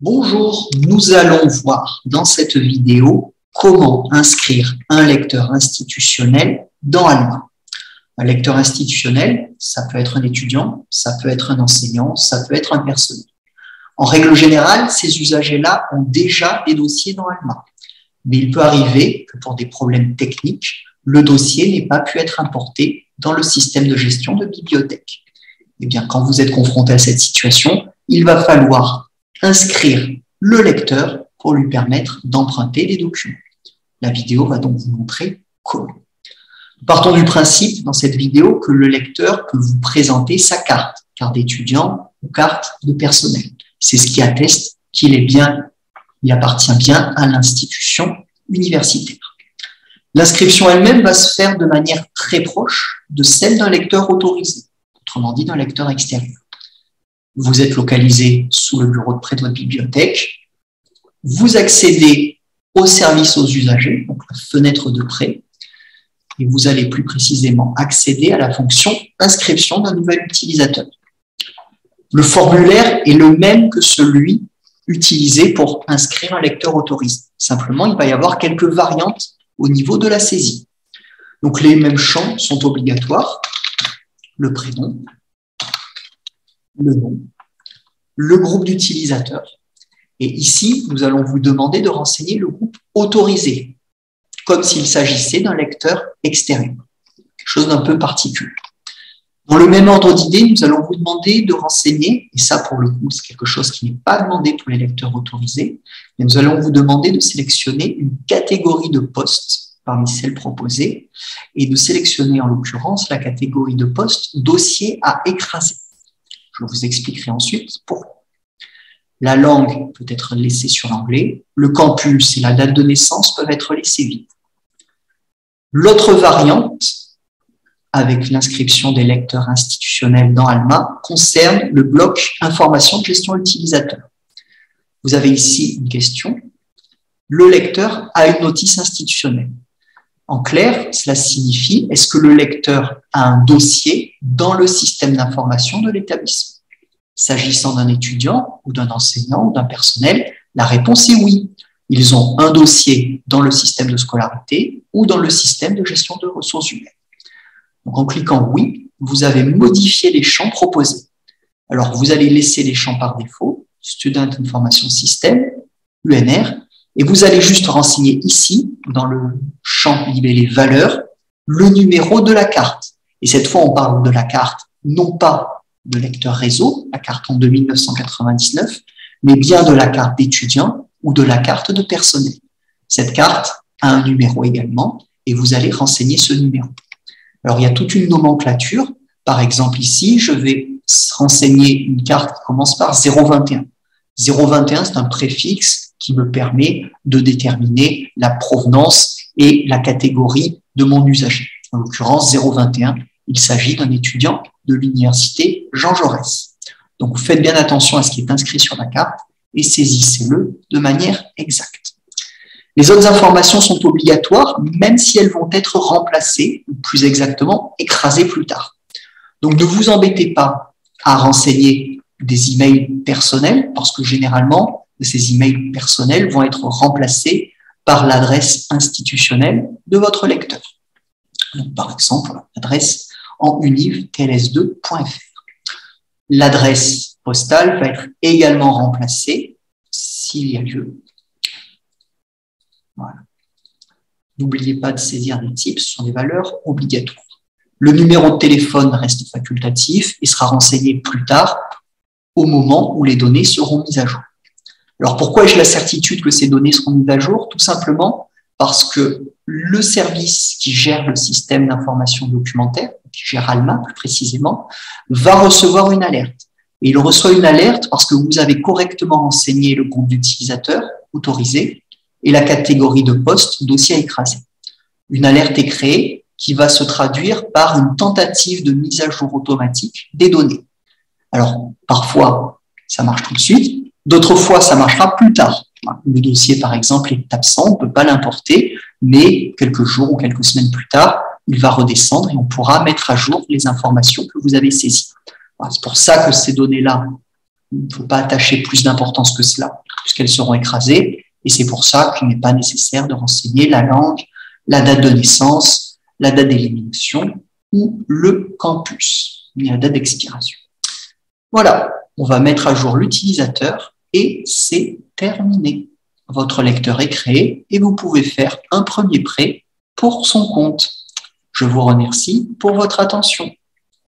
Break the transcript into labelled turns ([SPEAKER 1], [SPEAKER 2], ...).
[SPEAKER 1] Bonjour, nous allons voir dans cette vidéo comment inscrire un lecteur institutionnel dans Alma. Un lecteur institutionnel, ça peut être un étudiant, ça peut être un enseignant, ça peut être un personnel. En règle générale, ces usagers-là ont déjà des dossiers dans Alma. Mais il peut arriver que pour des problèmes techniques, le dossier n'ait pas pu être importé dans le système de gestion de bibliothèque. Eh bien, quand vous êtes confronté à cette situation, il va falloir inscrire le lecteur pour lui permettre d'emprunter des documents. La vidéo va donc vous montrer comment. Nous partons du principe dans cette vidéo que le lecteur peut vous présenter sa carte d'étudiant ou carte de personnel. C'est ce qui atteste qu'il appartient bien à l'institution universitaire. L'inscription elle-même va se faire de manière très proche de celle d'un lecteur autorisé, autrement dit d'un lecteur extérieur. Vous êtes localisé sous le bureau de près de votre bibliothèque, vous accédez au service aux usagers, donc la fenêtre de prêt, et vous allez plus précisément accéder à la fonction inscription d'un nouvel utilisateur. Le formulaire est le même que celui utilisé pour inscrire un lecteur autorisé. Simplement, il va y avoir quelques variantes au niveau de la saisie. Donc, les mêmes champs sont obligatoires. Le prénom, le nom, le groupe d'utilisateurs. Et ici, nous allons vous demander de renseigner le groupe autorisé, comme s'il s'agissait d'un lecteur extérieur, quelque chose d'un peu particulier. Dans le même ordre d'idée, nous allons vous demander de renseigner, et ça pour le coup c'est quelque chose qui n'est pas demandé pour les lecteurs autorisés, mais nous allons vous demander de sélectionner une catégorie de postes parmi celles proposées, et de sélectionner en l'occurrence la catégorie de postes dossier à écraser. Je vous expliquerai ensuite pourquoi. La langue peut être laissée sur anglais, le campus et la date de naissance peuvent être laissés vides. L'autre variante, avec l'inscription des lecteurs institutionnels dans Alma, concerne le bloc information de gestion utilisateur. Vous avez ici une question. Le lecteur a une notice institutionnelle. En clair, cela signifie, est-ce que le lecteur a un dossier dans le système d'information de l'établissement? S'agissant d'un étudiant ou d'un enseignant ou d'un personnel, la réponse est oui. Ils ont un dossier dans le système de scolarité ou dans le système de gestion de ressources humaines. Donc, en cliquant oui, vous avez modifié les champs proposés. Alors, vous allez laisser les champs par défaut, Student Information System, UNR, et vous allez juste renseigner ici, dans le champ libellé valeurs, le numéro de la carte. Et cette fois, on parle de la carte, non pas de lecteur réseau, la carte en 2999, mais bien de la carte d'étudiant ou de la carte de personnel. Cette carte a un numéro également, et vous allez renseigner ce numéro. Alors, il y a toute une nomenclature. Par exemple, ici, je vais renseigner une carte qui commence par 021. 021, c'est un préfixe qui me permet de déterminer la provenance et la catégorie de mon usager. En l'occurrence, 021, il s'agit d'un étudiant de l'université Jean Jaurès. Donc, faites bien attention à ce qui est inscrit sur la carte et saisissez-le de manière exacte. Les autres informations sont obligatoires, même si elles vont être remplacées, ou plus exactement, écrasées plus tard. Donc, ne vous embêtez pas à renseigner des emails personnels, parce que généralement, ces emails personnels vont être remplacés par l'adresse institutionnelle de votre lecteur. Donc, par exemple, l'adresse en univ.ls2.fr. L'adresse postale va être également remplacée, s'il y a lieu. Voilà. N'oubliez pas de saisir les types, ce sont des valeurs obligatoires. Le numéro de téléphone reste facultatif et sera renseigné plus tard au moment où les données seront mises à jour. Alors pourquoi ai-je la certitude que ces données seront mises à jour? Tout simplement parce que le service qui gère le système d'information documentaire, qui gère Alma plus précisément, va recevoir une alerte. Et il reçoit une alerte parce que vous avez correctement renseigné le groupe d'utilisateurs autorisé et la catégorie de poste dossier à écraser. Une alerte est créée qui va se traduire par une tentative de mise à jour automatique des données. Alors, parfois, ça marche tout de suite, d'autres fois, ça marchera plus tard. Le dossier, par exemple, est absent, on ne peut pas l'importer, mais quelques jours ou quelques semaines plus tard, il va redescendre et on pourra mettre à jour les informations que vous avez saisies. C'est pour ça que ces données-là, il ne faut pas attacher plus d'importance que cela. puisqu'elles seront écrasées, et c'est pour ça qu'il n'est pas nécessaire de renseigner la langue, la date de naissance, la date d'élimination ou le campus, la date d'expiration. Voilà, on va mettre à jour l'utilisateur et c'est terminé. Votre lecteur est créé et vous pouvez faire un premier prêt pour son compte. Je vous remercie pour votre attention.